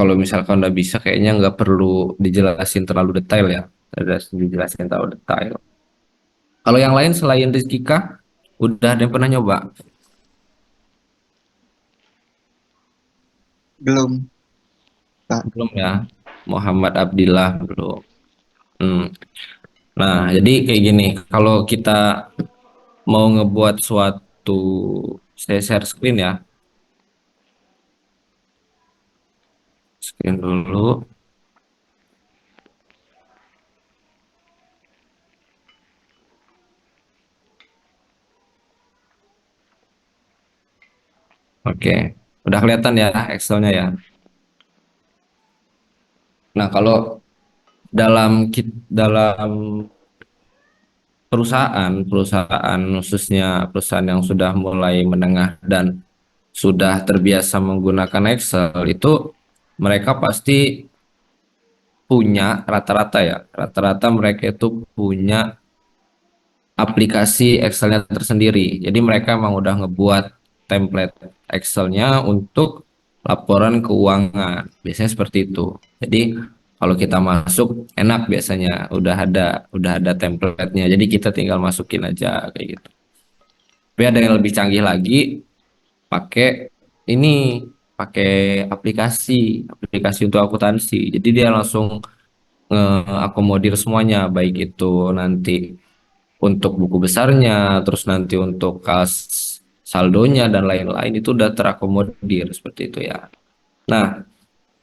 kalau misalkan udah bisa kayaknya nggak perlu dijelasin terlalu detail ya. Udah dijelasin terlalu detail. Kalau yang lain selain Rizky Kah, udah ada yang pernah nyoba? Belum, Kak. Belum ya? Muhammad Abdillah belum. Hmm. Nah, jadi kayak gini, kalau kita mau ngebuat suatu, saya share screen ya, screen dulu. Oke, udah kelihatan ya Excelnya ya. Nah, kalau dalam perusahaan khususnya perusahaan yang sudah mulai menengah dan sudah terbiasa menggunakan Excel itu mereka pasti punya rata-rata mereka itu punya aplikasi Excelnya tersendiri. Jadi mereka emang udah ngebuat template Excelnya untuk laporan keuangan. Biasanya seperti itu. Jadi kalau kita masuk enak biasanya udah ada template-nya. Jadi kita tinggal masukin aja kayak gitu. Tapi ada yang lebih canggih lagi pakai ini pakai aplikasi untuk akuntansi. Jadi dia langsung ngeakomodir semuanya baik itu nanti untuk buku besarnya, terus nanti untuk kas saldonya dan lain-lain itu udah terakomodir seperti itu ya. Nah,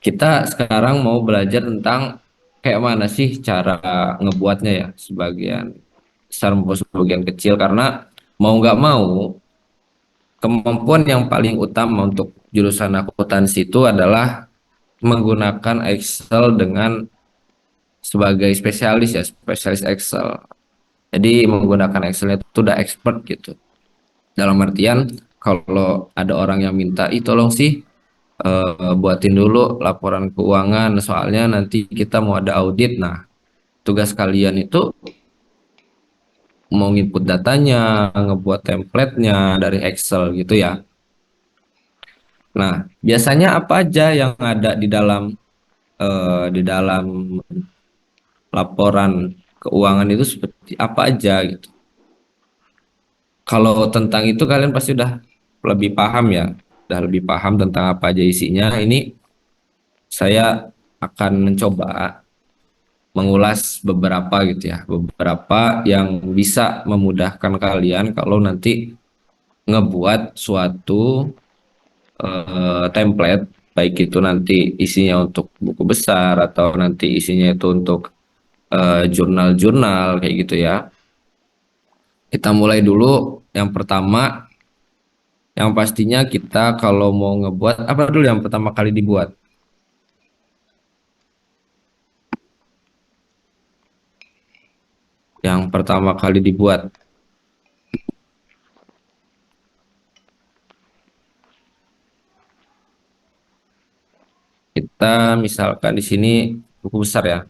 kita sekarang mau belajar tentang kayak mana sih cara ngebuatnya ya, sebagian besar maupun sebagian kecil karena mau nggak mau kemampuan yang paling utama untuk jurusan akuntansi itu adalah menggunakan Excel dengan sebagai spesialis ya, spesialis Excel. Jadi menggunakan Excel itu udah expert gitu. Dalam artian kalau ada orang yang minta, ih tolong sih buatin dulu laporan keuangan soalnya nanti kita mau ada audit. Nah, tugas kalian itu mau input datanya, ngebuat template-nya dari Excel gitu ya. Nah, biasanya apa aja yang ada di dalam laporan keuangan itu seperti apa aja gitu. Kalau tentang itu kalian pasti udah lebih paham ya, udah lebih paham tentang apa aja isinya. Ini saya akan mencoba mengulas beberapa gitu ya, beberapa yang bisa memudahkan kalian kalau nanti ngebuat suatu template, baik itu nanti isinya untuk buku besar atau nanti isinya itu untuk jurnal-jurnal kayak gitu ya. Kita mulai dulu yang pertama, yang pastinya kita kalau mau ngebuat apa dulu yang pertama kali dibuat? Yang pertama kali dibuat kita misalkan di sini buku besar ya.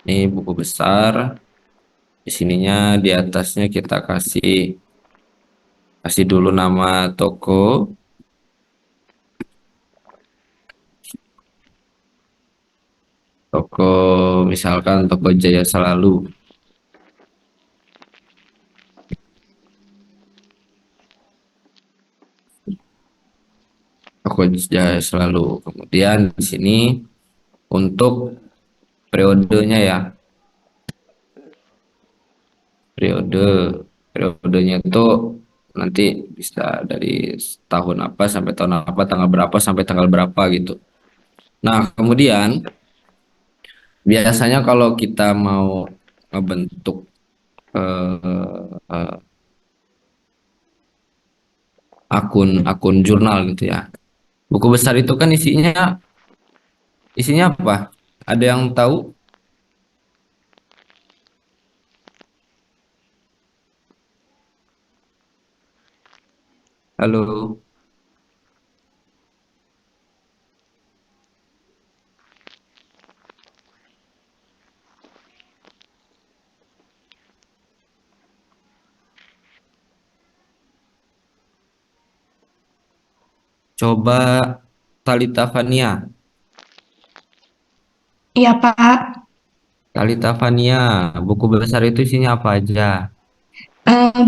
Ini buku besar. Di sininya di atasnya kita kasih kasih dulu nama toko, toko misalkan toko Jaya Selalu, toko Jaya Selalu. Kemudian di sini untuk periodenya ya, periode periodenya itu nanti bisa dari tahun apa sampai tahun apa, tanggal berapa sampai tanggal berapa gitu. Nah, kemudian biasanya kalau kita mau ngebentuk eh, akun jurnal gitu ya. Buku besar itu kan isinya apa? Ada yang tahu? Halo, coba Talita Vania. Iya, Pak. Talita Vania, buku besar itu isinya apa aja?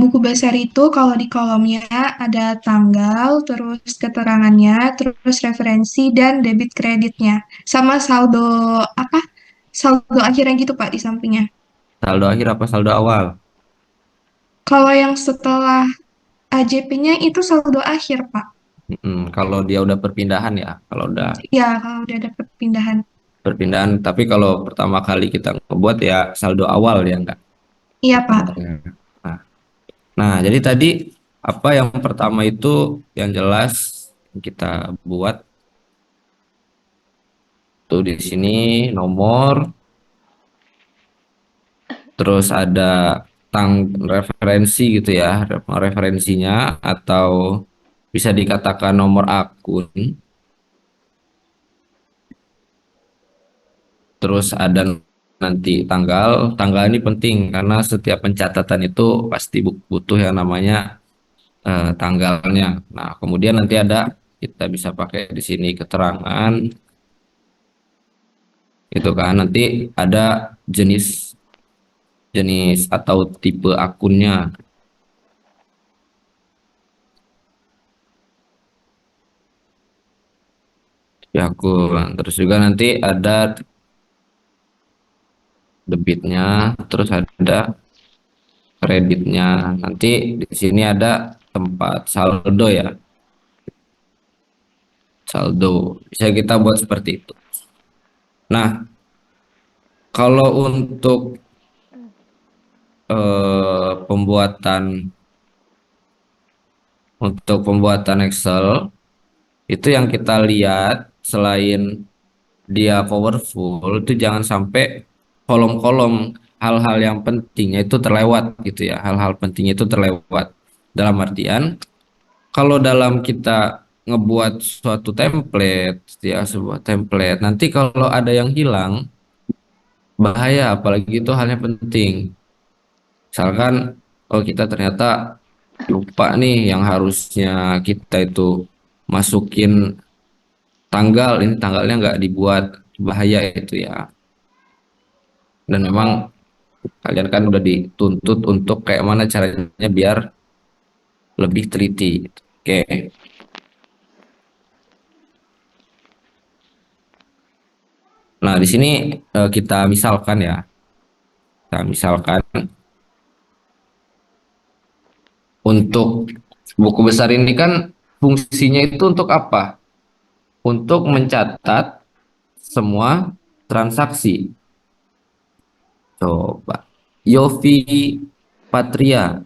Buku besar itu kalau di kolomnya ada tanggal, terus keterangannya, terus referensi dan debit kreditnya, sama saldo apa? Saldo akhirnya gitu, Pak, di sampingnya. Saldo akhir apa saldo awal? Kalau yang setelah AJP-nya itu saldo akhir, Pak. Kalau dia udah perpindahan ya, kalau udah Ya, kalau udah ada perpindahan. perpindahan. Tapi kalau pertama kali kita ngebuat ya saldo awal ya enggak Iya, Pak. sebenarnya. Nah, nah, jadi tadi apa yang pertama itu yang jelas kita buat tuh di sini nomor, terus ada referensi gitu ya, referensinya atau bisa dikatakan nomor akun. Terus ada nanti tanggal ini penting karena setiap pencatatan itu pasti butuh yang namanya tanggalnya. Nah, kemudian nanti ada kita bisa pakai di sini keterangan itu kan nanti ada jenis jenis atau tipe akunnya ya akun. Terus juga nanti ada debitnya, terus ada kreditnya. Nanti di sini ada tempat saldo ya, saldo. Bisa kita buat seperti itu. Nah, kalau pembuatan pembuatan Excel itu yang kita lihat selain dia powerful itu jangan sampai kolom-kolom hal-hal yang pentingnya itu terlewat gitu ya. Hal-hal pentingnya itu terlewat. Dalam artian kalau dalam kita ngebuat suatu template ya sebuah template nanti kalau ada yang hilang bahaya apalagi itu halnya penting. Misalkan oh kita ternyata lupa nih yang harusnya kita itu masukin tanggal, ini tanggalnya nggak dibuat, bahaya itu ya. Dan memang kalian kan udah dituntut untuk kayak mana caranya biar lebih teliti. Oke, nah di sini kita misalkan ya, kita misalkan untuk buku besar ini kan fungsinya itu untuk apa? Untuk mencatat semua transaksi. Coba, Yofi Patria.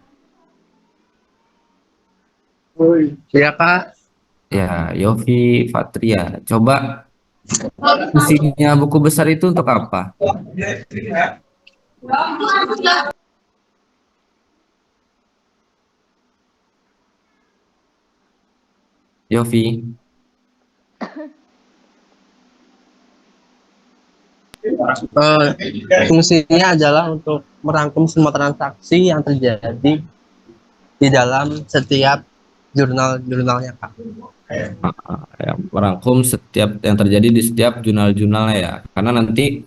Iya, Kak. Ya, Yofi Fatria. Coba fungsinya buku besar itu untuk apa? Yofi. Fungsinya adalah untuk merangkum semua transaksi yang terjadi di dalam setiap jurnal-jurnalnya, Kak. Ya, merangkum setiap yang terjadi di setiap jurnal-jurnalnya ya. Karena nanti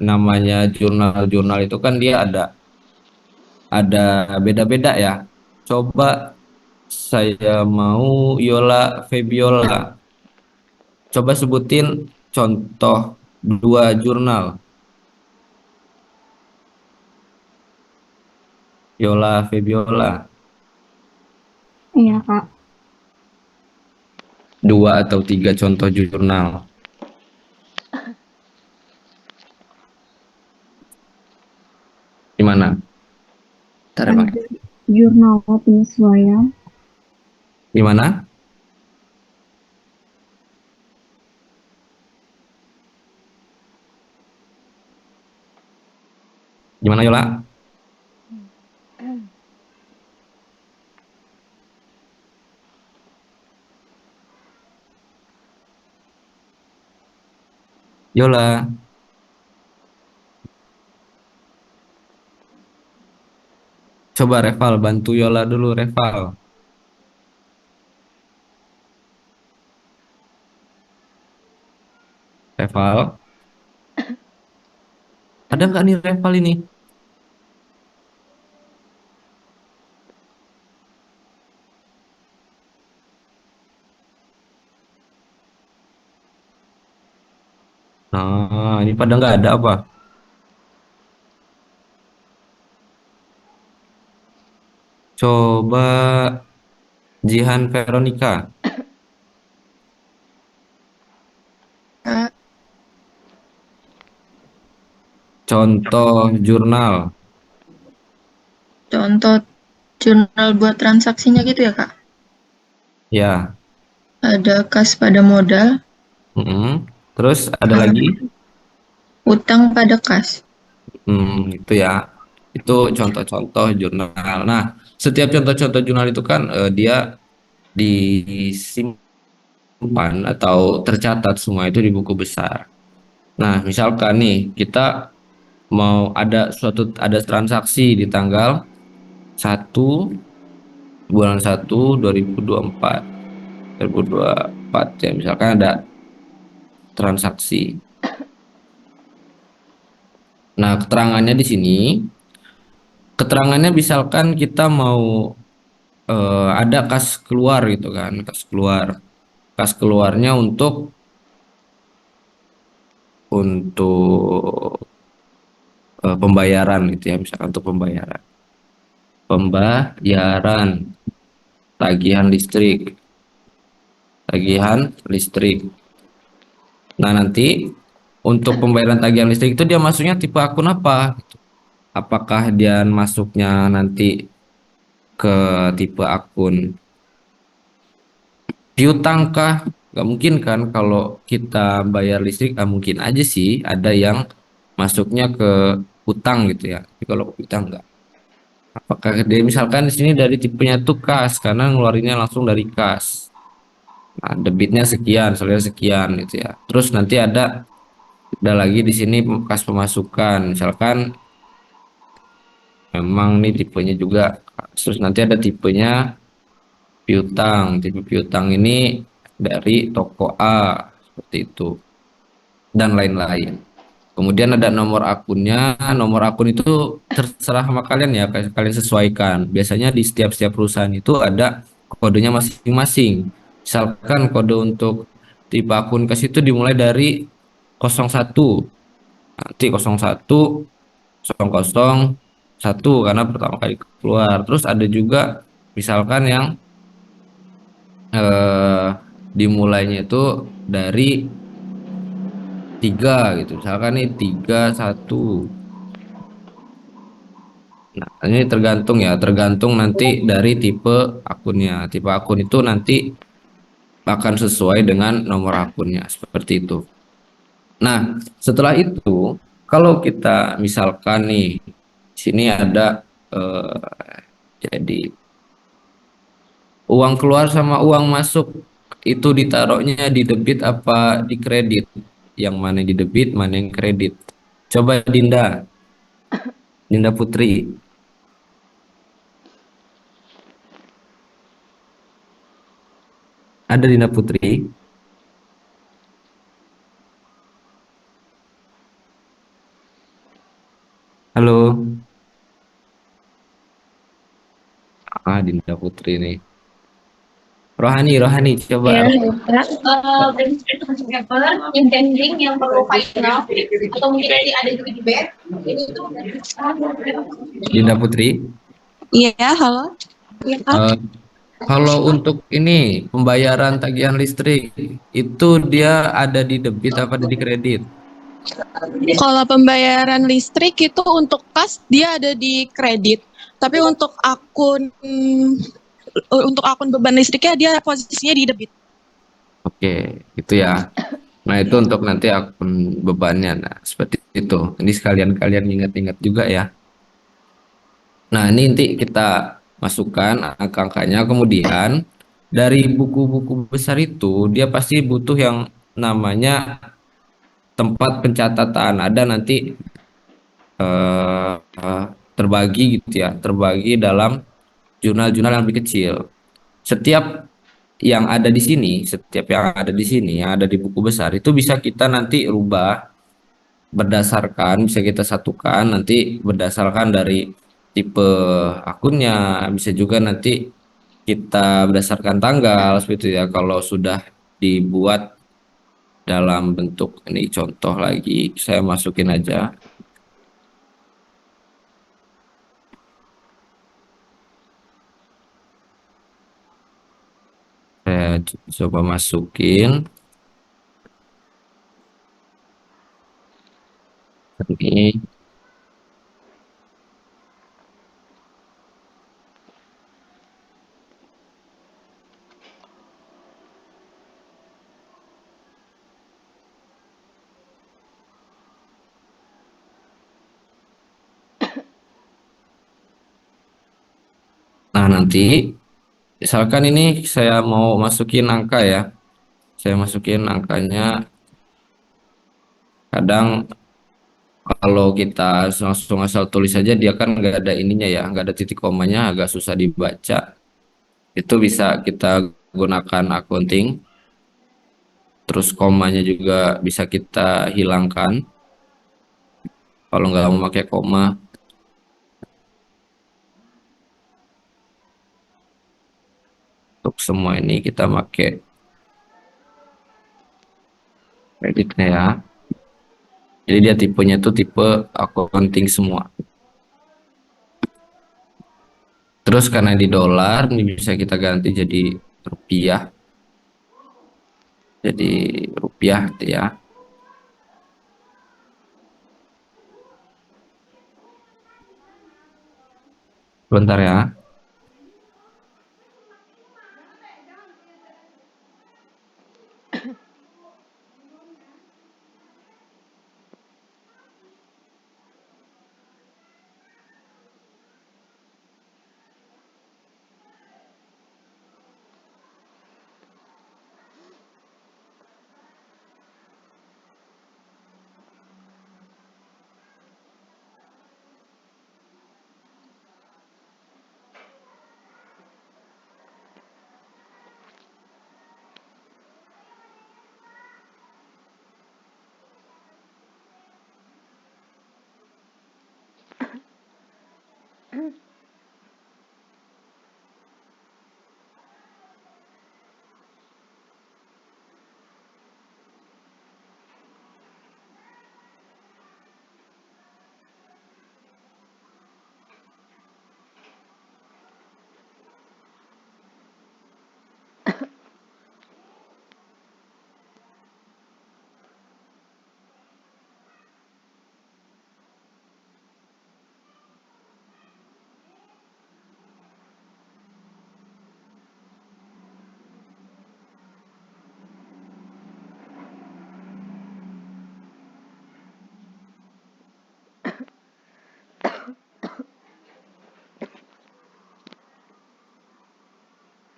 namanya jurnal-jurnal itu kan dia ada beda-beda ya. Coba saya mau Yola Febiola. Coba sebutin contoh dua jurnal Yola Febiola. Iya, Kak. Dua atau tiga contoh jurnal. Gimana? Ntar ya, Bang. Ada jurnal penyesuaian. Gimana? Gimana Yola? Yola, coba Reval bantu Yola dulu Reval. Reval, ada nggak nih Reval ini? Nah, ini pada nggak ada apa? Coba Jihan Veronica, Kak, contoh jurnal. contoh jurnal buat transaksinya gitu ya, Kak? Ya, Ada kas pada modal, mm-mm. Terus ada uh, lagi? utang pada kas. Itu ya. Itu contoh-contoh jurnal. Nah, setiap contoh-contoh jurnal itu kan dia disimpan atau tercatat semua itu di buku besar. Nah, misalkan nih kita mau ada transaksi di tanggal 1 bulan 1 2024 ya, misalkan ada transaksi. Nah, keterangannya di sini, keterangannya misalkan kita mau ada kas keluar gitu kan, kas keluar. Kas keluarnya untuk pembayaran gitu ya, misalkan untuk pembayaran. Pembayaran tagihan listrik, tagihan listrik. Nah, nanti untuk pembayaran tagihan listrik itu dia masuknya tipe akun apa? Apakah dia masuknya nanti ke tipe akun piutang kah? Gak mungkin kan kalau kita bayar listrik, mungkin aja sih ada yang masuknya ke utang gitu ya. Tapi kalau utang enggak. Apakah dia misalkan di sini dari tipenya tuh kas karena ngeluarinnya langsung dari kas. Nah, debitnya sekian, saldo sekian gitu ya. Terus nanti ada lagi di sini kas pemasukan. Misalkan memang nih tipenya juga. Terus nanti ada tipenya piutang. Tipe piutang ini dari toko A seperti itu dan lain-lain. Kemudian ada nomor akunnya. Nomor akun itu terserah sama kalian ya, kalian sesuaikan. Biasanya di setiap perusahaan itu ada kodenya masing-masing. Misalkan kode untuk tipe akun kas itu dimulai dari 01, nanti 01 001 karena pertama kali keluar. Terus ada juga misalkan yang eh, dimulainya itu dari 3 gitu. Misalkan nih 31. Nah, ini tergantung ya, tergantung nanti dari tipe akunnya. Tipe akun itu nanti akan sesuai dengan nomor akunnya, seperti itu. Nah, setelah itu, kalau kita misalkan nih, sini ada jadi uang keluar sama uang masuk itu ditaruhnya di debit apa di kredit? Yang mana di debit, mana yang kredit? Coba Dinda, Dinda Putri, ada Dinda Putri? Halo, Dinda Putri nih. Rohani, Rohani, coba Ya, Kak. Yang pending yang perlu final atau mungkin nanti ada juga di back itu Dinda Putri. iya, halo. Iya, Kak. Eh, kalau untuk ini pembayaran tagihan listrik itu dia ada di debit apa di kredit? Kalau pembayaran listrik itu untuk kas dia ada di kredit. Tapi untuk akun beban listriknya dia posisinya di debit. Oke, itu ya. Nah, itu untuk nanti akun bebannya. Nah, seperti itu. Ini sekalian kalian ingat-ingat juga ya. Nah, ini nanti kita masukkan angka-angkanya. Kemudian dari buku-buku besar itu dia pasti butuh yang namanya tempat pencatatan ada nanti eh, terbagi gitu ya, terbagi dalam jurnal-jurnal yang lebih kecil. Setiap yang ada di sini, setiap yang ada di sini, yang ada di buku besar itu bisa kita nanti rubah berdasarkan, bisa kita satukan nanti berdasarkan dari tipe akunnya, bisa juga nanti kita berdasarkan tanggal seperti itu ya. Kalau sudah dibuat dalam bentuk ini contoh lagi, saya masukin aja. Saya coba masukin ini. Nah, nanti misalkan ini saya mau masukin angka ya. Saya masukin angkanya. Kadang kalau kita langsung asal tulis saja dia kan nggak ada ininya ya, nggak ada titik komanya, agak susah dibaca. Itu bisa kita gunakan accounting. Terus komanya juga bisa kita hilangkan kalau nggak mau pakai koma. Untuk semua ini kita pakai kreditnya ya. Jadi dia tipenya tuh tipe accounting semua. Terus karena di dolar ini bisa kita ganti jadi rupiah. Jadi rupiah gitu ya. Sebentar ya.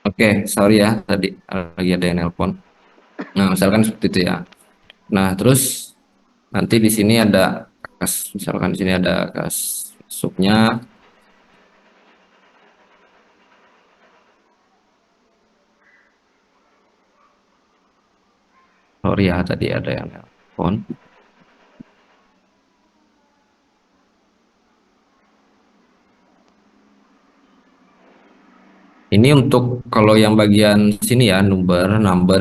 Oke, sorry ya tadi lagi ada yang nelpon. Nah, misalkan seperti itu ya. Nah, terus nanti di sini ada kas, misalkan di sini ada kas subnya. Sorry ya tadi ada yang nelpon. Ini untuk kalau yang bagian sini ya, number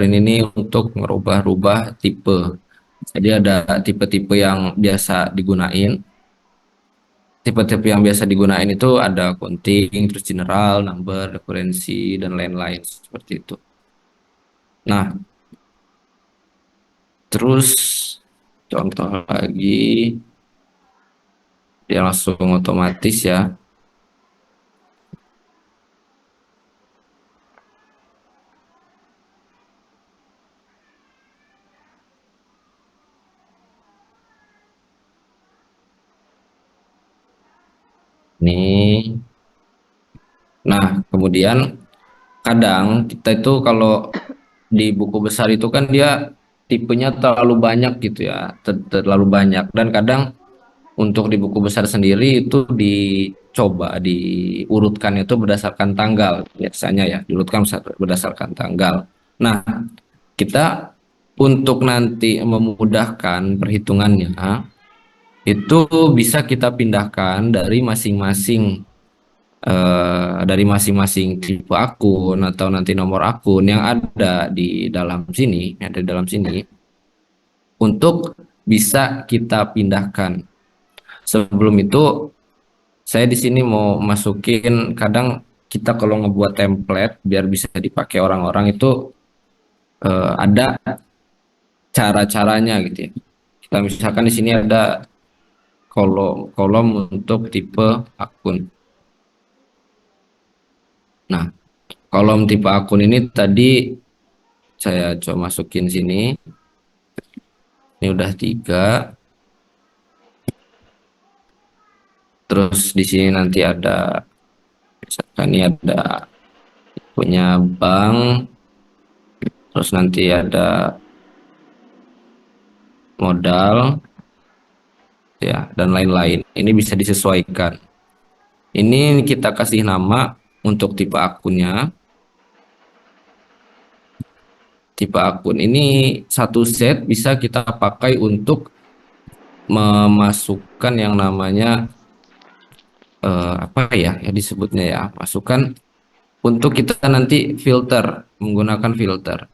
ini nih untuk merubah-rubah tipe. Jadi ada tipe-tipe yang biasa digunain. Tipe-tipe yang biasa digunain itu ada counting, terus general, number, referensi, dan lain-lain seperti itu. Nah, terus contoh lagi, dia langsung otomatis ya. Nih. Nah, kemudian kadang kita itu kalau di buku besar itu kan dia tipenya terlalu banyak gitu ya, terlalu banyak, dan kadang untuk di buku besar sendiri itu dicoba diurutkan itu berdasarkan tanggal biasanya ya, diurutkan berdasarkan tanggal. Nah, kita untuk nanti memudahkan perhitungannya itu bisa kita pindahkan dari masing-masing tipe akun atau nanti nomor akun yang ada di dalam sini, untuk bisa kita pindahkan. Sebelum itu, saya di sini mau masukin, kadang kita kalau ngebuat template biar bisa dipakai orang-orang itu ada cara-caranya gitu ya. Kita misalkan di sini ada kolom untuk tipe akun. Nah, kolom tipe akun ini tadi saya coba masukin sini. Ini udah 3. Terus di sini nanti ada, misalkan ini ada punya bank, terus nanti ada modal, ya, dan lain-lain. Ini bisa disesuaikan. Ini kita kasih nama untuk tipe akunnya. Tipe akun ini satu set bisa kita pakai untuk memasukkan yang namanya apa ya disebutnya ya, masukkan untuk kita nanti filter, menggunakan filter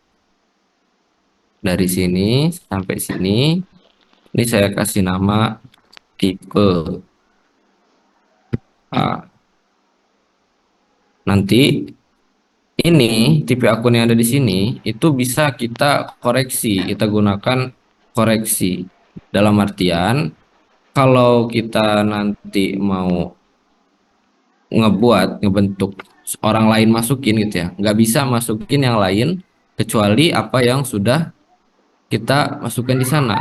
dari sini sampai sini. Ini saya kasih nama tipe A. Nanti ini tipe akun yang ada di sini itu bisa kita koreksi, kita gunakan koreksi. Dalam artian kalau kita nanti mau ngebentuk orang lain masukin gitu ya, nggak bisa masukin yang lain kecuali apa yang sudah kita masukkan di sana.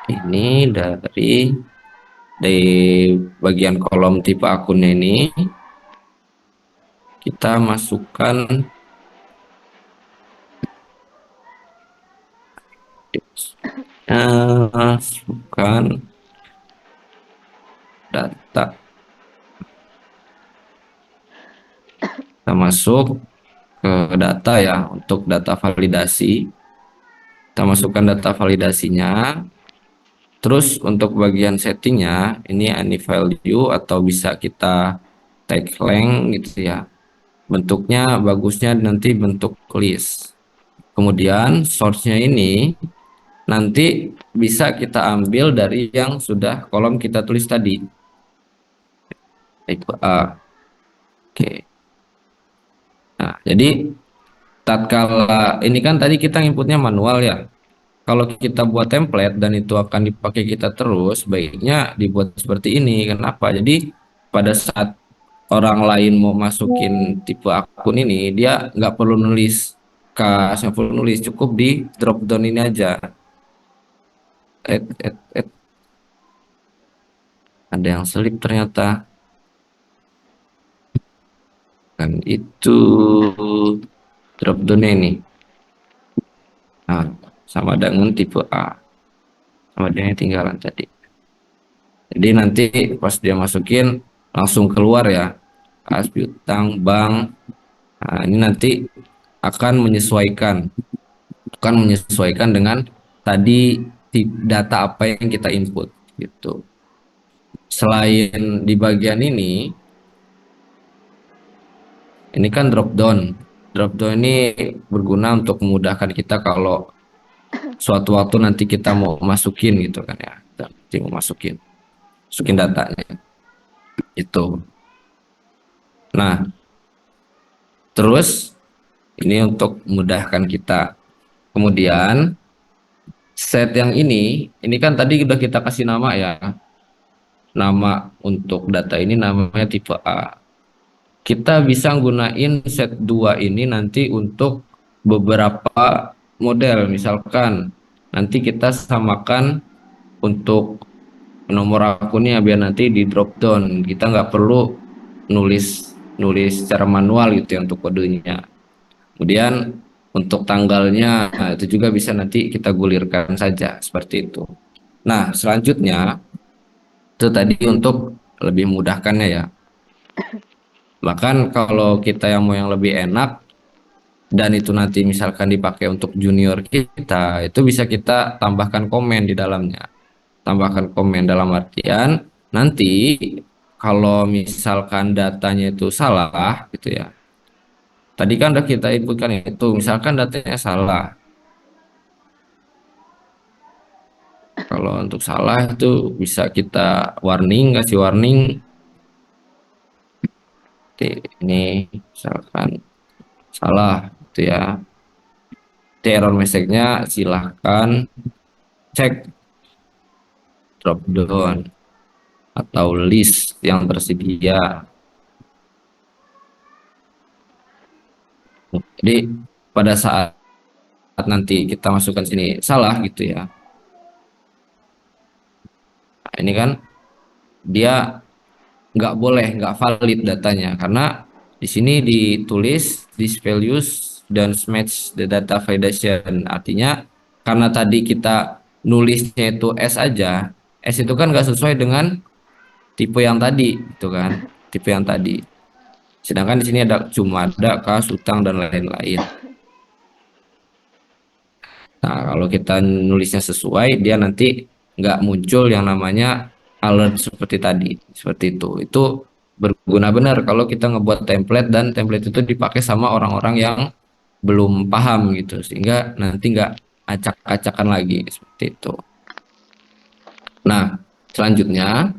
Ini dari bagian kolom tipe akunnya ini kita masukkan data. Kita masuk ke data ya, untuk data validasi. Kita masukkan data validasinya. Terus untuk bagian settingnya, ini any value atau bisa kita tag length gitu ya. Bentuknya bagusnya nanti bentuk list. Kemudian source-nya ini nanti bisa kita ambil dari yang sudah kolom kita tulis tadi. Tipe A. Oke. Nah, jadi tatkala ini kan tadi kita inputnya manual ya. Kalau kita buat template dan itu akan dipakai kita terus, baiknya dibuat seperti ini. Kenapa? Jadi pada saat orang lain mau masukin tipe akun ini, dia nggak perlu nulis kas, nggak perlu nulis, cukup di drop down ini aja. Ada yang selip ternyata. Kan itu drop down ini. Nah, sama dengan tipe A, sama dengan yang tinggalan tadi. Jadi nanti pas dia masukin langsung keluar ya, kas, piutang, bank. Nah, ini nanti akan menyesuaikan dengan tadi data apa yang kita input gitu. Selain di bagian ini kan drop down. Drop down ini berguna untuk memudahkan kita kalau suatu waktu nanti kita mau masukin gitu kan ya, nanti mau masukin datanya itu. Nah, terus ini untuk memudahkan kita. Kemudian set yang ini kan tadi udah kita kasih nama ya, nama untuk data ini namanya tipe A. Kita bisa gunain set 2 ini nanti untuk beberapa model. Misalkan nanti kita samakan untuk nomor akunnya biar nanti di drop down kita nggak perlu nulis secara manual gitu ya untuk kodenya. Kemudian Untuk tanggalnya itu juga bisa nanti kita gulirkan saja seperti itu. Nah, selanjutnya itu tadi untuk lebih mudahkannya ya. Bahkan kalau kita yang mau yang lebih enak dan itu nanti misalkan dipakai untuk junior kita, itu bisa kita tambahkan komen di dalamnya. Tambahkan komen dalam artian nanti kalau misalkan datanya itu salah gitu ya. Tadi kan udah kita inputkan itu, misalkan datanya salah. Kalau untuk salah itu bisa kita warning, kasih warning. Ini misalkan salah gitu ya. Di error message-nya silahkan cek drop down atau list yang tersedia. Jadi pada saat nanti kita masukkan sini salah gitu ya. Nah, ini kan dia nggak valid datanya karena di sini ditulis this values dan match the data validation. Artinya karena tadi kita nulisnya itu S aja, S itu kan nggak sesuai dengan tipe yang tadi, itu kan, tipe yang tadi. Sedangkan di sini cuma ada kas, utang dan lain-lain. Nah, kalau kita nulisnya sesuai, dia nanti nggak muncul yang namanya alert seperti tadi, seperti itu. Itu berguna benar kalau kita ngebuat template dan template itu dipakai sama orang-orang yang belum paham gitu, sehingga nanti nggak acak-acakan lagi seperti itu. Nah, selanjutnya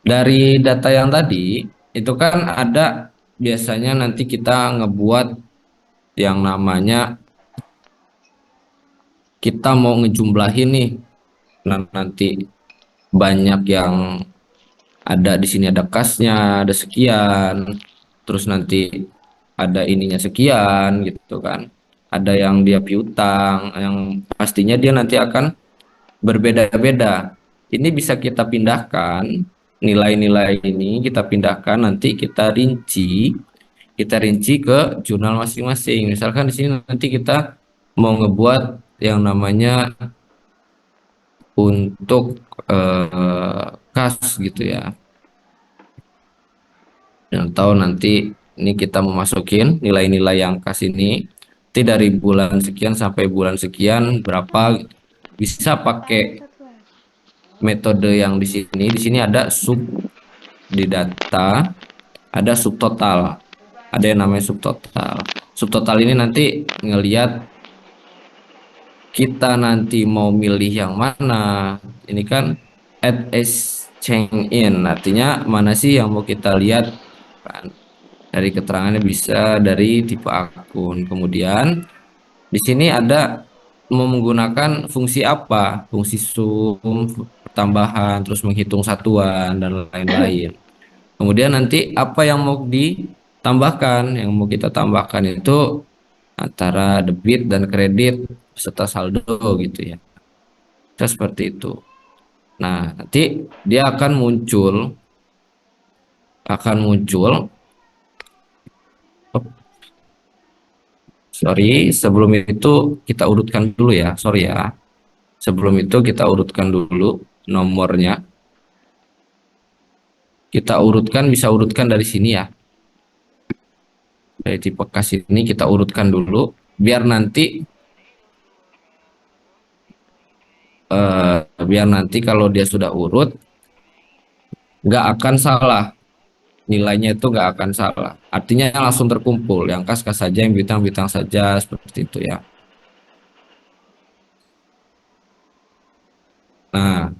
dari data yang tadi itu kan ada biasanya nanti kita ngebuat yang namanya kita mau ngejumlahin nih. Nah, nanti banyak yang ada di sini, ada kasnya, ada sekian, terus nanti ada ininya sekian gitu kan. Ada yang dia piutang, yang pastinya dia nanti akan berbeda-beda. Ini bisa kita pindahkan, nilai-nilai ini kita pindahkan, nanti kita rinci ke jurnal masing-masing. Misalkan di sini nanti kita mau ngebuat yang namanya untuk kas gitu ya. Yang tahu nanti ini kita memasukin nilai-nilai yang kas ini nanti dari bulan sekian sampai bulan sekian berapa, bisa pakai metode yang di sini. Di sini ada sub di data, ada subtotal. Ada yang namanya subtotal. Subtotal ini nanti ngelihat kita nanti mau milih yang mana. Ini kan add as change in, artinya mana sih yang mau kita lihat kan. Dari keterangannya bisa dari tipe akun. Kemudian di sini ada mau menggunakan fungsi apa, fungsi sum, pertambahan, terus menghitung satuan dan lain-lain. Kemudian nanti apa yang mau ditambahkan, yang mau kita tambahkan itu antara debit dan kredit serta saldo gitu ya. Bisa seperti itu. Nah, nanti dia akan muncul. Sorry, sebelum itu kita urutkan dulu ya. Sorry ya. Sebelum itu kita urutkan dulu nomornya. Kita urutkan, bisa urutkan dari sini ya. Dari tipe kas ini kita urutkan dulu biar nanti kalau dia sudah urut nggak akan salah, nilainya itu nggak akan salah, artinya langsung terkumpul yang kas saja, yang bintang saja, seperti itu ya. Nah,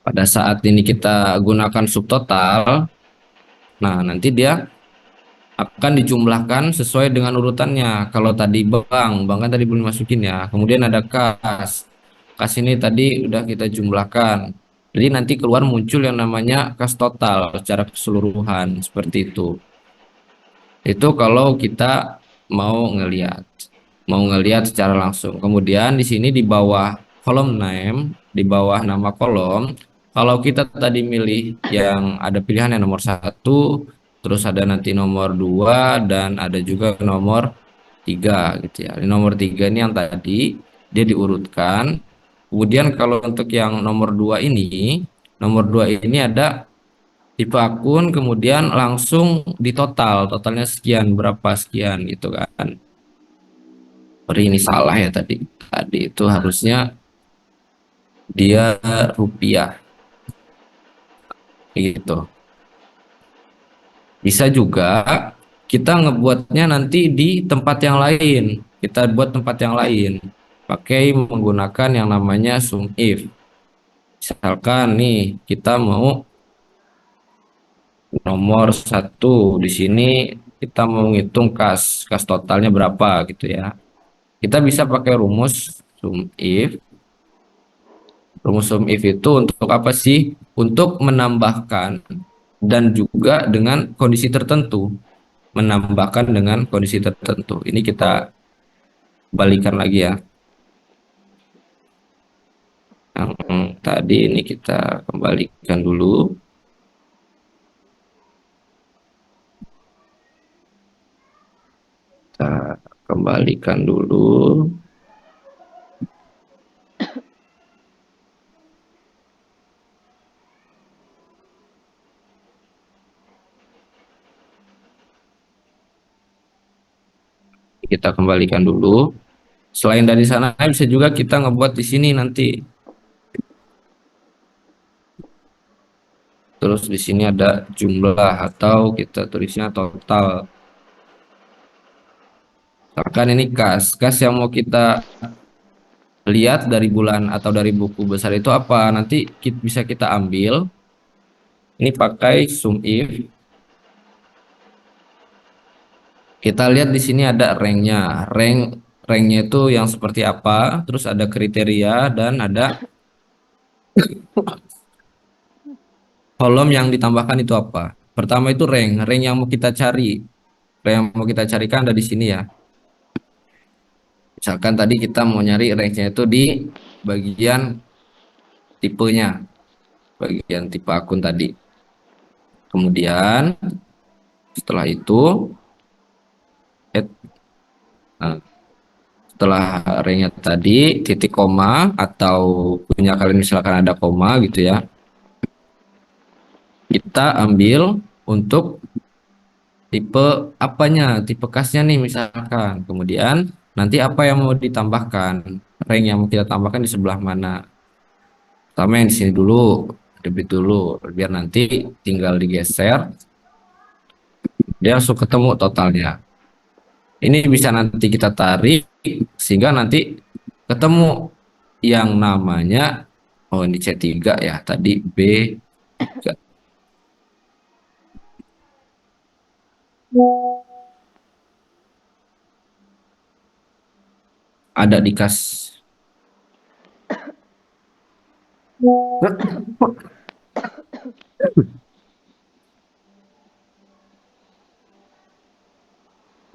pada saat ini kita gunakan subtotal, nah nanti dia akan dijumlahkan sesuai dengan urutannya. Kalau tadi bank kan tadi belum masukin ya. Kemudian ada kas. Kas ini tadi udah kita jumlahkan. Jadi nanti keluar muncul yang namanya kas total secara keseluruhan seperti itu. Itu kalau kita mau ngelihat secara langsung. Kemudian di sini di bawah kolom name, di bawah nama kolom Kalau kita tadi milih yang ada pilihan yang nomor satu, terus ada nanti nomor dua, dan ada juga nomor tiga gitu ya. Di nomor tiga ini yang tadi dia diurutkan. Kemudian kalau untuk yang nomor dua ini ada tipe akun, kemudian langsung ditotal, totalnya sekian, berapa sekian gitu kan. Ini salah ya tadi. Tadi itu harusnya dia rupiah gitu. Bisa juga kita ngebuatnya nanti di tempat yang lain. Kita buat tempat yang lain. Pakai menggunakan yang namanya sum if. Misalkan nih kita mau nomor satu di sini kita mau ngitung kas totalnya berapa gitu ya. Kita bisa pakai rumus sum if. Rumus sum if itu untuk apa sih? Untuk menambahkan dan juga dengan kondisi tertentu. Menambahkan dengan kondisi tertentu. Ini kita balikan lagi ya. Yang tadi ini kita kembalikan dulu. Kita kembalikan dulu. Kita kembalikan dulu. Selain dari sana bisa juga kita ngebuat di sini nanti. Terus di sini ada jumlah atau kita tulisnya total. Misalkan ini kas yang mau kita lihat dari bulan atau dari buku besar itu apa? Nanti bisa kita ambil. Ini pakai sum if. Kita lihat di sini ada ranknya. Ranknya itu yang seperti apa? Terus ada kriteria dan ada kolom yang ditambahkan itu apa? Pertama itu rank yang mau kita cari. Rank yang mau kita carikan ada di sini ya. Misalkan tadi kita mau nyari ranknya itu di bagian tipenya, bagian tipe akun tadi. Kemudian setelah itu, nah, setelah ranknya tadi titik koma atau punya kalian misalkan ada koma gitu ya, kita ambil untuk tipe apanya, tipe kasnya nih misalkan. Kemudian nanti apa yang mau ditambahkan, rank yang mau kita tambahkan di sebelah mana. Pertama yang di sini dulu, debit dulu, biar nanti tinggal digeser, dia langsung ketemu totalnya. Ini bisa nanti kita tarik sehingga nanti ketemu yang namanya, oh ini C3 ya, tadi B. Ada di kas.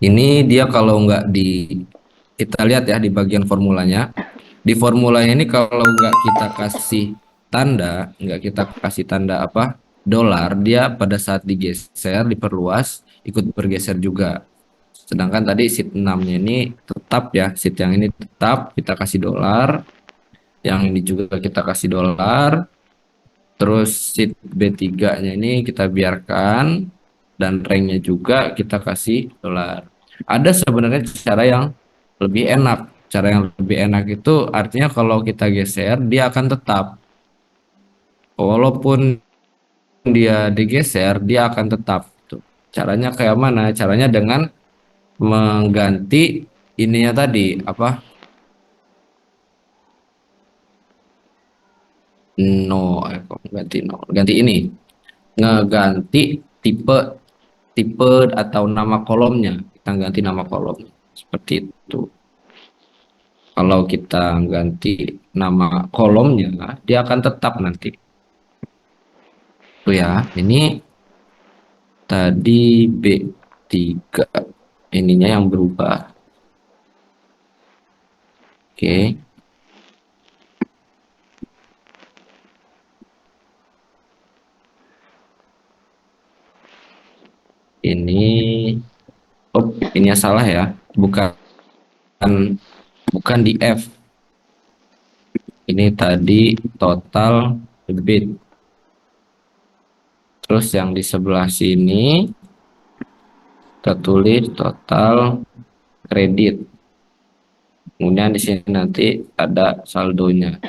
Ini dia kalau nggak kita lihat ya di bagian formulanya. Di formulanya ini kalau nggak kita kasih tanda apa dolar, dia pada saat digeser, diperluas, ikut bergeser juga. Sedangkan tadi sheet 6-nya ini tetap ya, sheet yang ini tetap kita kasih dolar, yang ini juga kita kasih dolar, terus sheet B3-nya ini kita biarkan, dan ranknya juga kita kasih dolar. Ada sebenarnya cara yang lebih enak. Cara yang lebih enak itu artinya kalau kita geser, dia akan tetap. Walaupun dia digeser, dia akan tetap. Tuh. Caranya kayak mana? Caranya dengan mengganti ininya tadi, apa? Ganti ini. Ngeganti tipe tipe atau nama kolomnya. Kita ganti nama kolomnya. Seperti itu. Kalau kita ganti nama kolomnya, dia akan tetap nanti. Tuh ya, ini tadi B3. Ininya yang berubah. Oke. Ini, oh, ini salah ya. Bukan bukan di F. Ini tadi total debit. Terus yang di sebelah sini kita tulis total kredit. Kemudian di sini nanti ada saldonya.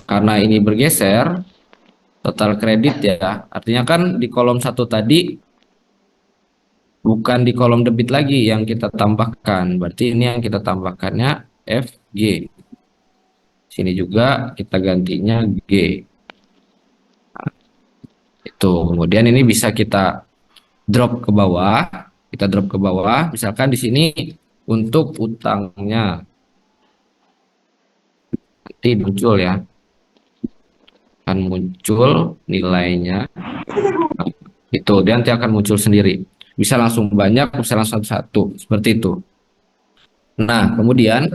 Karena ini bergeser, total kredit ya. Artinya kan di kolom 1 tadi bukan di kolom debit lagi yang kita tambahkan. Berarti ini yang kita tambahkannya FG. Sini juga kita gantinya G. Nah, itu. Kemudian ini bisa kita drop ke bawah. Kita drop ke bawah. Misalkan di sini untuk utangnya nanti muncul ya. Akan muncul nilainya. Itu dia nanti akan muncul sendiri. Bisa langsung banyak, bisa langsung satu-satu. Seperti itu. Nah, kemudian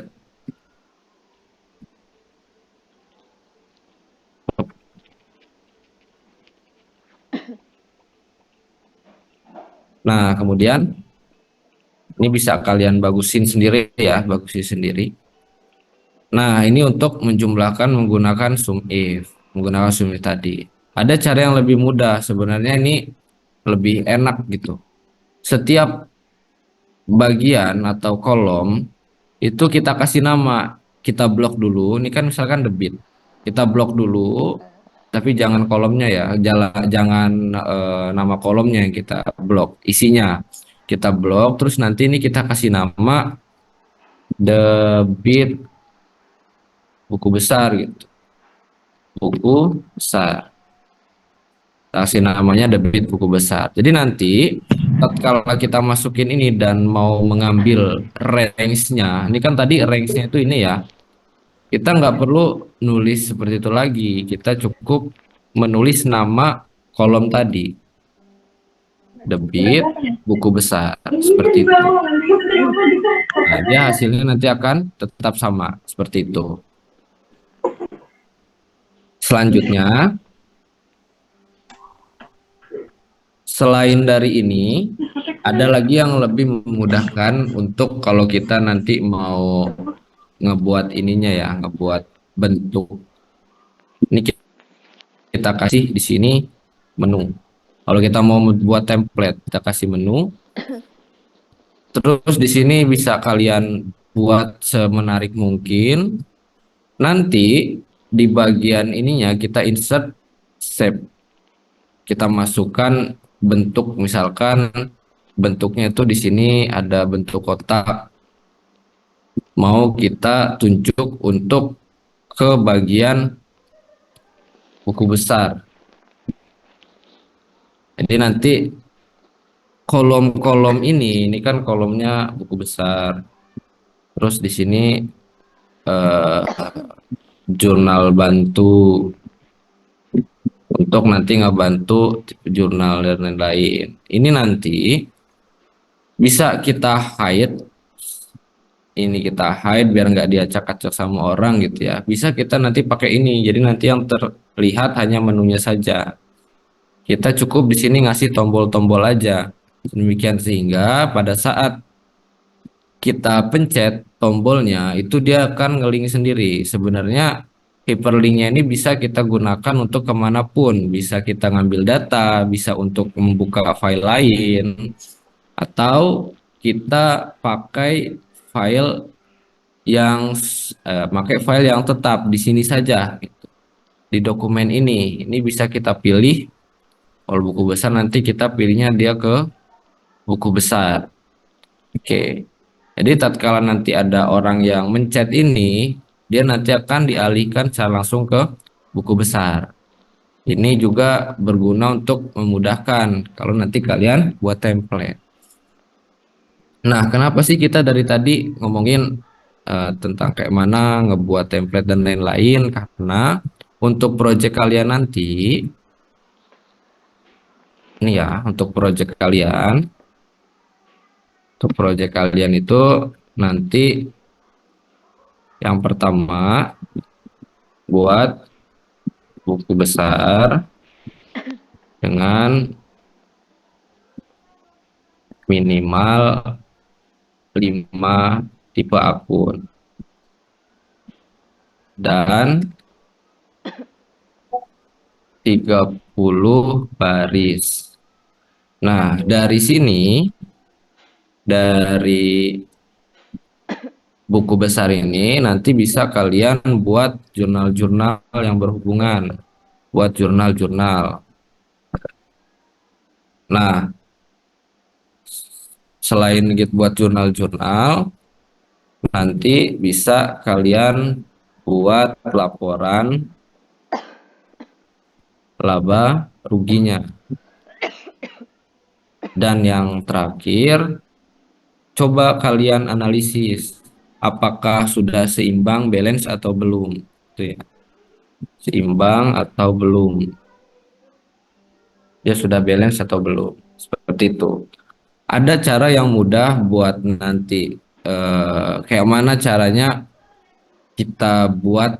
ini bisa kalian bagusin sendiri ya, bagusin sendiri. Nah, ini untuk menjumlahkan menggunakan sum if, menggunakan sum if tadi. Ada cara yang lebih mudah, sebenarnya ini lebih enak gitu. Setiap bagian atau kolom itu kita kasih nama, kita blok dulu. Ini kan misalkan debit, kita blok dulu, tapi jangan kolomnya ya, jangan nama kolomnya yang kita blok, isinya kita blok. Terus nanti ini kita kasih nama debit buku besar gitu, buku besar. Kasih namanya debit buku besar. Jadi nanti kalau kita masukin ini dan mau mengambil range-nya, ini kan tadi range-nya itu ini ya, kita nggak perlu nulis seperti itu lagi. Kita cukup menulis nama kolom tadi, debit buku besar, seperti itu. Nah, dia hasilnya nanti akan tetap sama seperti itu. Selanjutnya, selain dari ini, ada lagi yang lebih memudahkan untuk kalau kita nanti mau ngebuat ininya ya, ngebuat bentuk. Ini kita kasih di sini menu. Kalau kita mau membuat template, kita kasih menu. Terus di sini bisa kalian buat semenarik mungkin. Nanti di bagian ininya kita insert shape. Kita masukkan bentuk, misalkan bentuknya itu di sini ada bentuk kotak. Mau kita tunjuk untuk ke bagian buku besar. Jadi nanti kolom-kolom ini kan kolomnya buku besar. Terus di sini jurnal bantu untuk nanti ngebantu jurnal dan lain-lain. Ini nanti bisa kita hide. Ini kita hide biar nggak diacak-acak sama orang gitu ya. Bisa kita nanti pakai ini. Jadi nanti yang terlihat hanya menunya saja. Kita cukup di sini ngasih tombol-tombol aja. Demikian sehingga pada saat kita pencet tombolnya itu dia akan ngeling sendiri. Sebenarnya hyperlinknya ini bisa kita gunakan untuk kemanapun. Bisa kita ngambil data, bisa untuk membuka file lain, atau kita pakai file yang tetap di sini saja gitu. Di dokumen ini bisa kita pilih. Kalau buku besar nanti kita pilihnya dia ke buku besar. Oke. Jadi tatkala nanti ada orang yang mencet ini, dia nanti akan dialihkan secara langsung ke buku besar. Ini juga berguna untuk memudahkan kalau nanti kalian buat template. Nah, kenapa sih kita dari tadi ngomongin tentang kayak mana ngebuat template dan lain-lain? Karena untuk project kalian nanti, ini ya, untuk project kalian itu nanti yang pertama buat buku besar dengan minimal 5 tipe akun dan 30 baris. Nah, dari sini, dari buku besar ini nanti bisa kalian buat jurnal-jurnal yang berhubungan, buat jurnal-jurnal. Nah, selain gitu buat jurnal-jurnal, nanti bisa kalian buat laporan laba ruginya. Dan yang terakhir, coba kalian analisis apakah sudah seimbang balance atau belum. Itu ya. Seimbang atau belum. Dia sudah balance atau belum. Seperti itu. Ada cara yang mudah buat nanti kayak mana caranya kita buat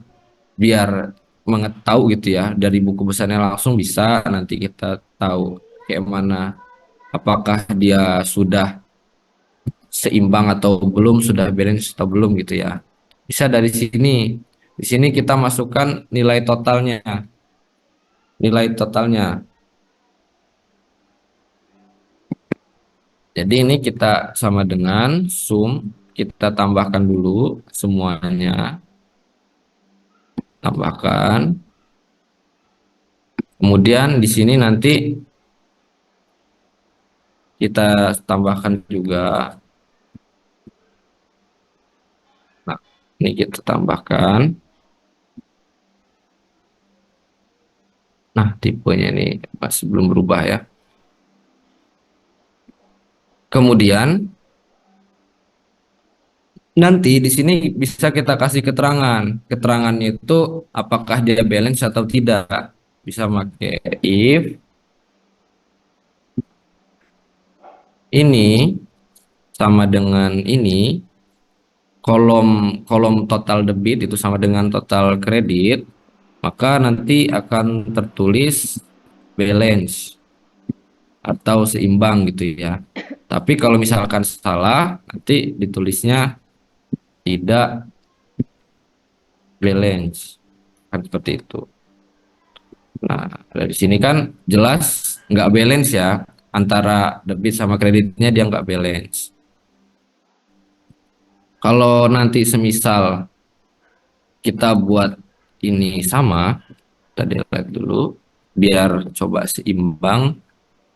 biar mengetahui gitu ya dari buku besarnya langsung bisa nanti kita tahu kayak mana apakah dia sudah seimbang atau belum, sudah balance atau belum gitu ya. Bisa dari sini. Di sini kita masukkan nilai totalnya. Nilai totalnya. Jadi ini kita sama dengan sum, kita tambahkan dulu semuanya, tambahkan. Kemudian di sini nanti kita tambahkan juga. Nah, ini kita tambahkan. Nah, tipenya ini masih belum berubah ya. Kemudian nanti di sini bisa kita kasih keterangan. Keterangannya itu apakah dia balance atau tidak. Bisa pakai if ini sama dengan ini, kolom kolom total debit itu sama dengan total kredit, maka nanti akan tertulis balance atau seimbang gitu ya. Tapi kalau misalkan salah, nanti ditulisnya tidak balance. Kan seperti itu. Nah, dari sini kan jelas nggak balance ya. Antara debit sama kreditnya dia nggak balance. Kalau nanti semisal kita buat ini sama, kita delete dulu, biar coba seimbang.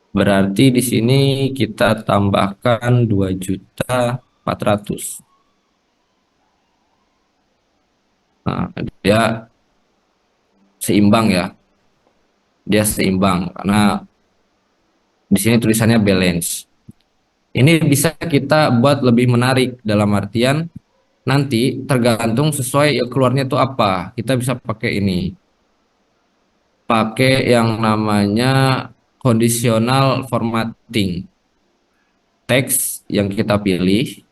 Berarti di sini kita tambahkan 2.400.000. Nah, dia seimbang ya. Dia seimbang karena di sini tulisannya balance. Ini bisa kita buat lebih menarik dalam artian nanti tergantung sesuai ya keluarnya itu apa. Kita bisa pakai ini. Pakai yang namanya conditional formatting. Teks yang kita pilih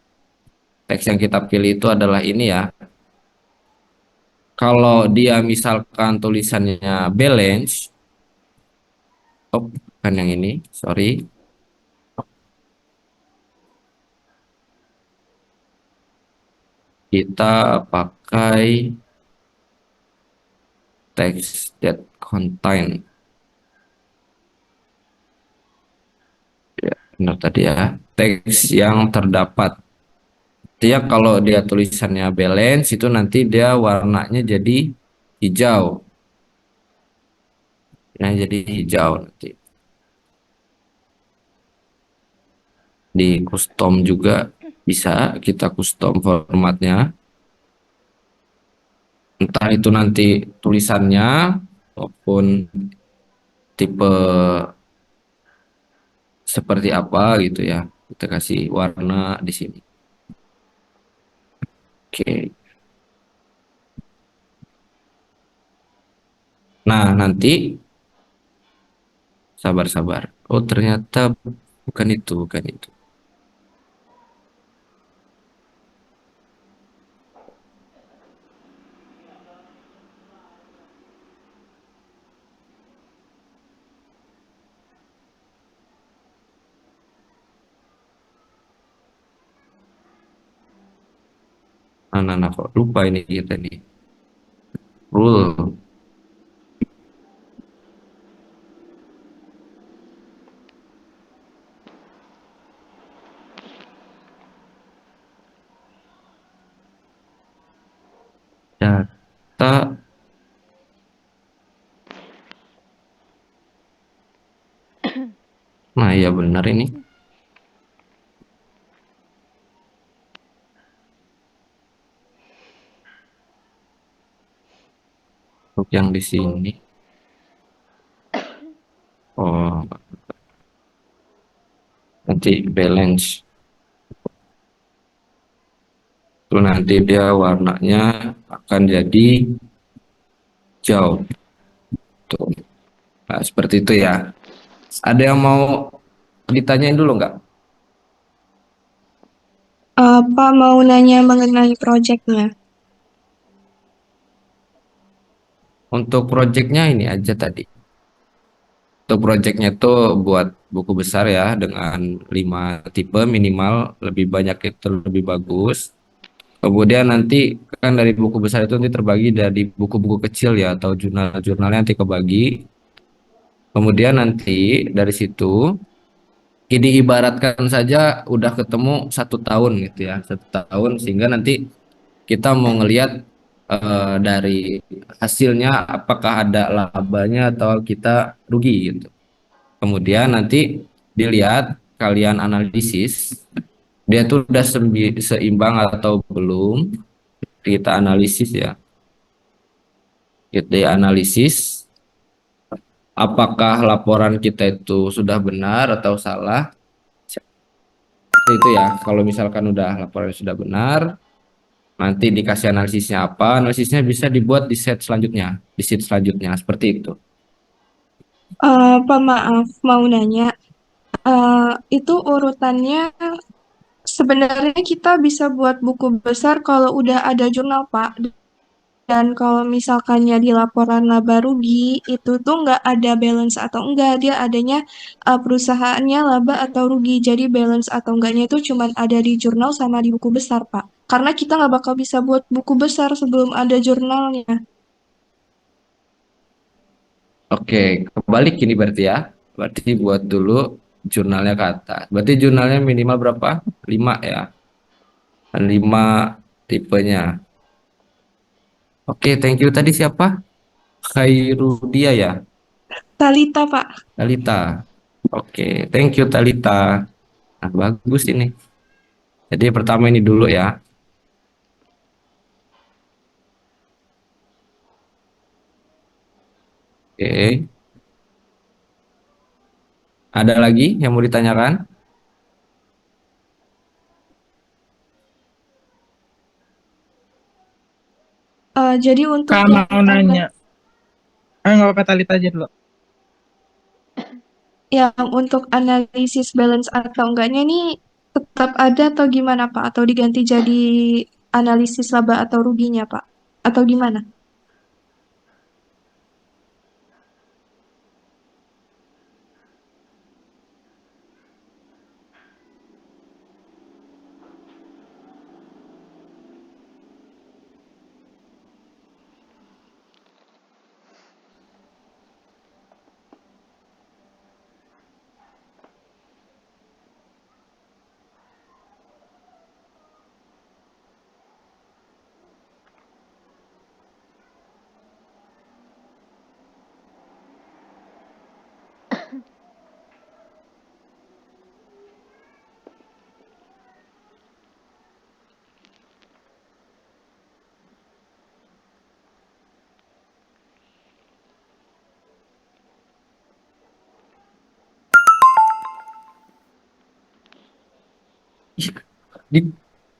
itu adalah ini ya. Kalau dia misalkan tulisannya balance, oh bukan yang ini, sorry. Kita pakai text that contain. Ya, benar tadi ya. Teks yang terdapat. Dia kalau dia tulisannya balance itu nanti dia warnanya jadi hijau. Nah, jadi hijau nanti. Di custom juga bisa kita custom formatnya. Entah itu nanti tulisannya maupun tipe seperti apa gitu ya. Kita kasih warna di sini. Oke. Nah, nanti sabar-sabar. Oh, ternyata bukan itu, bukan itu. Anak-anak kok lupa ini kita nih. Rule. Data. Nah, iya benar ini. Untuk yang di sini. Oh, nanti balance. Itu nanti dia warnanya akan jadi hijau. Tuh. Nah, seperti itu ya. Ada yang mau ditanyain dulu nggak? Pak mau nanya mengenai proyeknya. Untuk projectnya ini aja tadi. Untuk projectnya itu buat buku besar ya dengan 5 tipe minimal, lebih banyak itu lebih bagus. Kemudian nanti kan dari buku besar itu nanti terbagi dari buku-buku kecil ya atau jurnal-jurnalnya nanti kebagi. Kemudian nanti dari situ ini ibaratkan saja udah ketemu 1 tahun gitu ya, 1 tahun sehingga nanti kita mau ngelihat dari hasilnya apakah ada labanya atau kita rugi gitu. Kemudian nanti dilihat kalian analisis dia tuh udah seimbang atau belum, kita analisis ya. Kita analisis apakah laporan kita itu sudah benar atau salah. Itu ya, kalau misalkan udah laporannya sudah benar, nanti dikasih analisisnya apa, analisisnya bisa dibuat di sheet selanjutnya, seperti itu. Pak maaf mau nanya, itu urutannya sebenarnya kita bisa buat buku besar kalau udah ada jurnal Pak. Dan kalau misalkannya di laporan laba rugi, itu tuh nggak ada balance atau enggak, dia adanya perusahaannya laba atau rugi. Jadi balance atau enggaknya itu cuman ada di jurnal sama di buku besar, Pak. Karena kita nggak bakal bisa buat buku besar sebelum ada jurnalnya. Oke, kebalik ini berarti ya. Berarti buat dulu jurnalnya ke atas. Berarti jurnalnya minimal berapa? 5 ya. 5 tipenya. Oke, thank you. Tadi siapa? Khairudia ya? Talita, Pak. Talita. Oke, thank you Talita. Nah, bagus ini. Jadi pertama ini dulu ya. Oke. Ada lagi yang mau ditanyakan? Jadi untuk Kak yang mau nanya. Nggak apa-apa, Talita aja dulu. analisis balance atau enggaknya ini tetap ada atau gimana, Pak? Atau diganti jadi analisis laba atau ruginya, Pak? Atau gimana? Di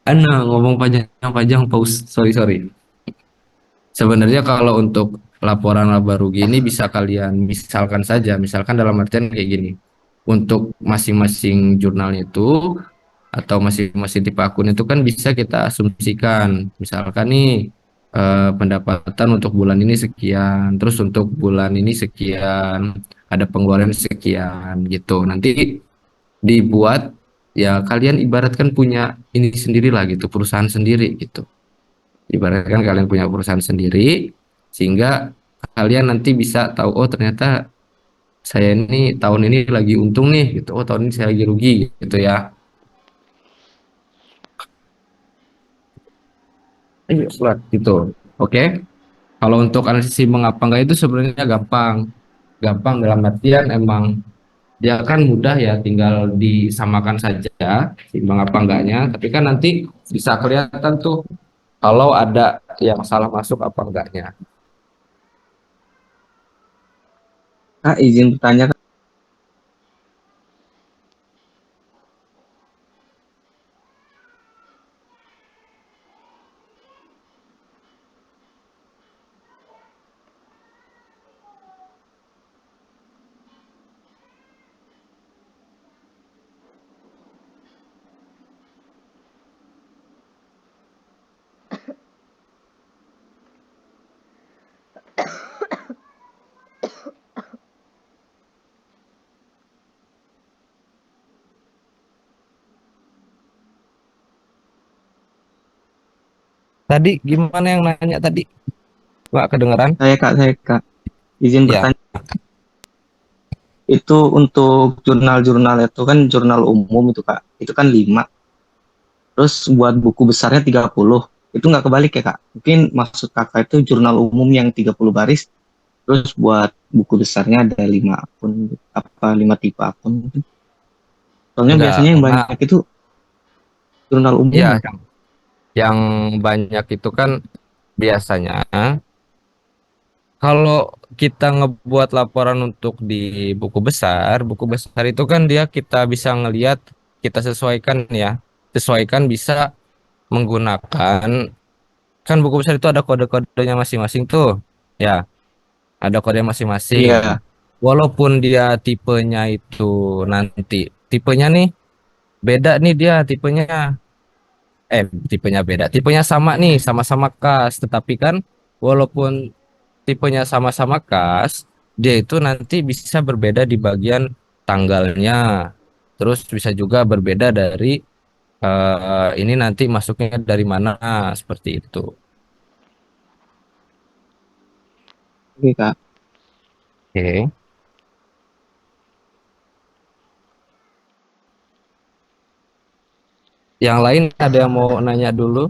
ngomong panjang-panjang pause. Sorry, sorry. Sebenarnya kalau untuk laporan laba rugi ini bisa kalian misalkan saja, misalkan dalam artian kayak gini. Untuk masing-masing jurnalnya itu atau masing-masing tipe akun itu kan bisa kita asumsikan. Misalkan nih pendapatan untuk bulan ini sekian, terus untuk bulan ini sekian, ada pengeluaran sekian gitu. Nanti dibuat ya kalian ibaratkan punya ini sendiri lah gitu, perusahaan sendiri gitu. Ibaratkan kalian punya perusahaan sendiri, sehingga kalian nanti bisa tahu, oh ternyata saya ini tahun ini lagi untung nih, gitu. Oh tahun ini saya lagi rugi, gitu ya. Iya, flat, gitu. Oke. Kalau untuk analisis mengapa enggak itu sebenarnya gampang. Gampang dalam artian emang dia kan mudah ya, tinggal disamakan saja si mengapa enggaknya. Tapi kan nanti bisa kelihatan tuh kalau ada yang salah masuk apa enggaknya. Kak, izin bertanya, Kak. Tadi gimana yang nanya tadi? Nggak kedengeran? Saya Kak, izin Ya, bertanya. Itu untuk jurnal-jurnal itu kan jurnal umum itu Kak. Itu kan 5. Terus buat buku besarnya 30. Itu nggak kebalik ya Kak? Mungkin maksud Kakak itu jurnal umum yang 30 baris. Terus buat buku besarnya ada 5 akun. Apa 5 tipe akun gitu. Soalnya enggak. biasanya yang Nah, banyak itu jurnal umum ya ya Kak. yang banyak itu kan biasanya kalau kita ngebuat laporan untuk di buku besar itu kan dia kita bisa ngelihat, kita sesuaikan ya, sesuaikan bisa menggunakan, kan buku besar itu ada kode-kodenya masing-masing tuh, ya, ada kode masing-masing. Iya. Walaupun dia tipenya itu nanti tipenya nih beda nih dia tipenya, tipenya beda, tipenya sama nih, sama-sama kas, tetapi kan walaupun tipenya sama-sama kas, dia itu nanti bisa berbeda di bagian tanggalnya. Terus bisa juga berbeda dari ini nanti masuknya dari mana, seperti itu. Oke Kak. Oke. Yang lain ada yang mau nanya dulu?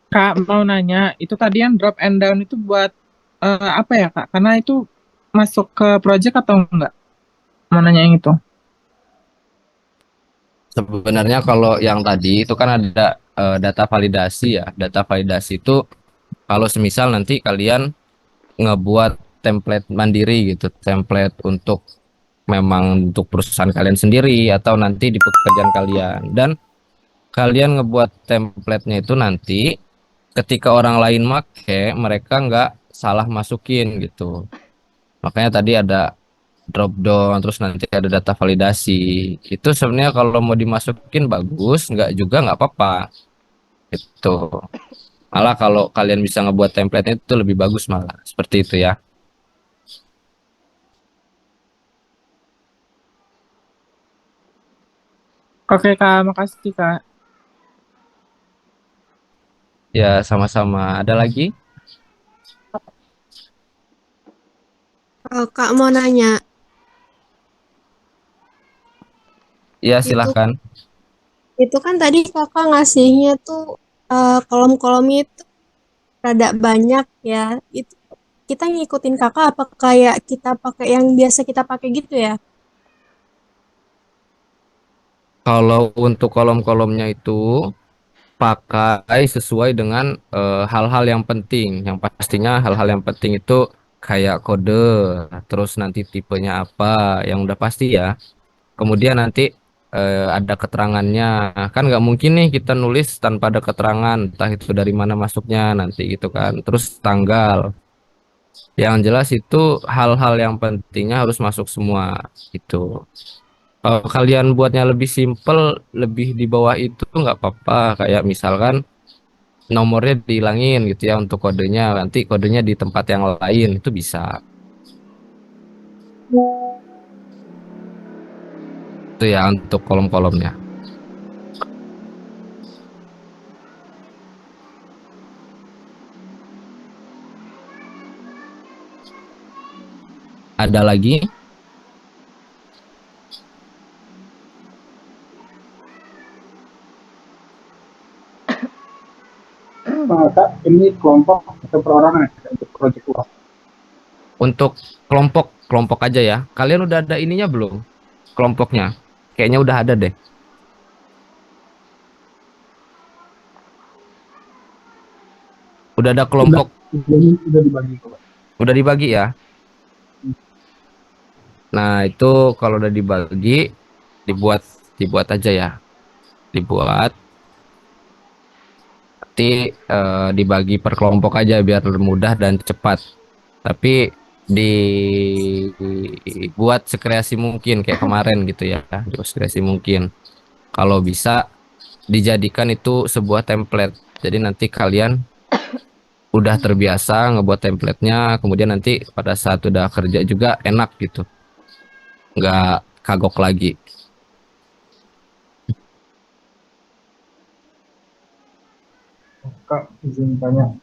Kak, mau nanya, itu tadi yang drop and down itu buat apa ya, Kak? Karena itu masuk ke project atau enggak? Mau nanya yang itu. Sebenarnya kalau yang tadi itu kan ada data validasi ya. Data validasi itu kalau semisal nanti kalian ngebuat template mandiri gitu, template untuk memang untuk perusahaan kalian sendiri atau nanti di pekerjaan kalian, dan kalian ngebuat template-nya itu nanti ketika orang lain make mereka nggak salah masukin gitu. Makanya tadi ada drop down, terus nanti ada data validasi. Itu sebenarnya kalau mau dimasukin bagus, nggak juga nggak apa-apa gitu. Malah kalau kalian bisa ngebuat template itu lebih bagus malah seperti itu ya. Oke, Kak, makasih, Kak. Ya sama-sama. Ada lagi? Kak mau nanya, Ya itu silahkan. itu kan tadi kakak ngasihnya tuh kolom-kolomnya itu rada banyak ya. Itu kita ngikutin kakak apa kayak kita pakai yang biasa kita pakai gitu ya? Kalau untuk kolom-kolomnya itu pakai sesuai dengan hal-hal yang penting. Yang pastinya hal-hal yang penting itu kayak kode, terus nanti tipenya apa, yang udah pasti ya. Kemudian nanti ada keterangannya. Kan nggak mungkin nih kita nulis tanpa ada keterangan, entah itu dari mana masuknya nanti gitu kan. Terus tanggal. Yang jelas itu hal-hal yang pentingnya harus masuk semua gitu. Kalau kalian buatnya lebih simple, lebih di bawah itu nggak apa-apa. Kayak misalkan nomornya dihilangin gitu ya untuk kodenya, nanti kodenya di tempat yang lain itu bisa. Itu ya untuk kolom-kolomnya. Ada lagi? Kak, ini kelompok atau perorangan untuk proyek UAS? Untuk kelompok aja ya. Kalian udah ada ininya belum? Kelompoknya. Kayaknya udah ada deh. Udah ada kelompok, Udah dibagi kok. udah dibagi ya. Nah, itu kalau udah dibagi, dibuat aja ya. Dibuat. Nanti dibagi per kelompok aja biar mudah dan cepat. Tapi dibuat sekreasi mungkin kayak kemarin gitu ya. Dibuat sekreasi mungkin. Kalau bisa dijadikan itu sebuah template. Jadi nanti kalian udah terbiasa ngebuat templatenya, kemudian nanti pada saat udah kerja juga enak gitu, nggak kagok lagi. Kak, izin tanya.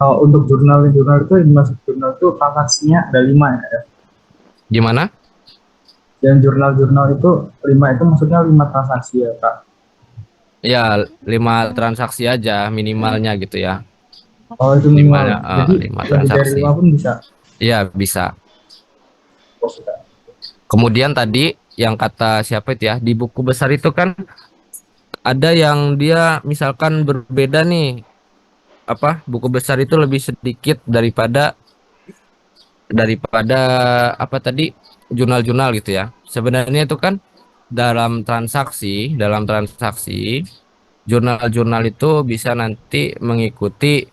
Kalau untuk jurnal itu masuk jurnal itu transaksinya ada 5 ya? Gimana? Dan jurnal itu 5 itu maksudnya 5 transaksi ya Kak? Ya 5 transaksi aja minimalnya gitu ya. Oh itu minimal. Minimalnya Jadi 5 lebih dari transaksi. 5 pun bisa. Iya bisa. Oh, sudah. Kemudian tadi yang kata siapa itu ya, di buku besar itu kan ada yang dia misalkan berbeda nih, apa, buku besar itu lebih sedikit daripada apa tadi, jurnal-jurnal gitu ya. Sebenarnya itu kan dalam transaksi jurnal-jurnal itu bisa nanti mengikuti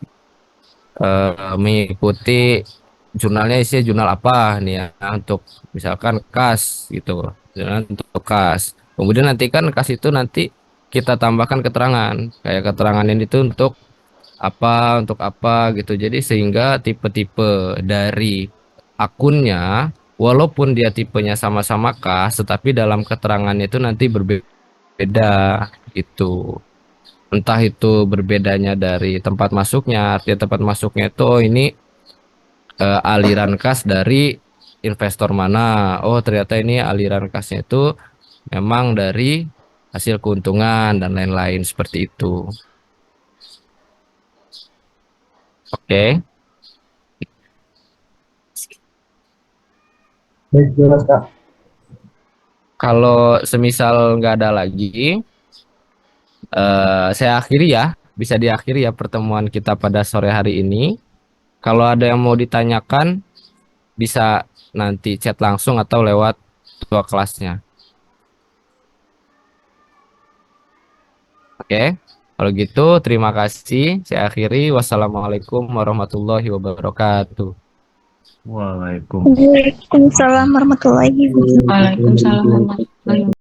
jurnalnya isi jurnal apa nih ya, untuk misalkan kas gitu, jurnal untuk kas. Kemudian nanti kan kas itu nanti kita tambahkan keterangan, kayak keterangan ini itu untuk apa gitu. Jadi sehingga tipe-tipe dari akunnya walaupun dia tipenya sama-sama kas, tetapi dalam keterangannya itu nanti berbeda gitu. Entah itu berbedanya dari tempat masuknya, artinya tempat masuknya itu ini aliran kas dari investor mana. Oh, ternyata ini aliran kasnya itu memang dari hasil keuntungan dan lain-lain seperti itu. Oke. Baik, jelas Kak. Kalau semisal nggak ada lagi, saya akhiri ya. Bisa diakhiri ya pertemuan kita pada sore hari ini. Kalau ada yang mau ditanyakan, bisa nanti chat langsung atau lewat ketua kelasnya. Oke, kalau gitu terima kasih. Saya akhiri. Wassalamualaikum warahmatullahi wabarakatuh. Waalaikumsalam. Waalaikumsalam warahmatullahi wabarakatuh. Waalaikumsalam warahmatullahi wabarakatuh.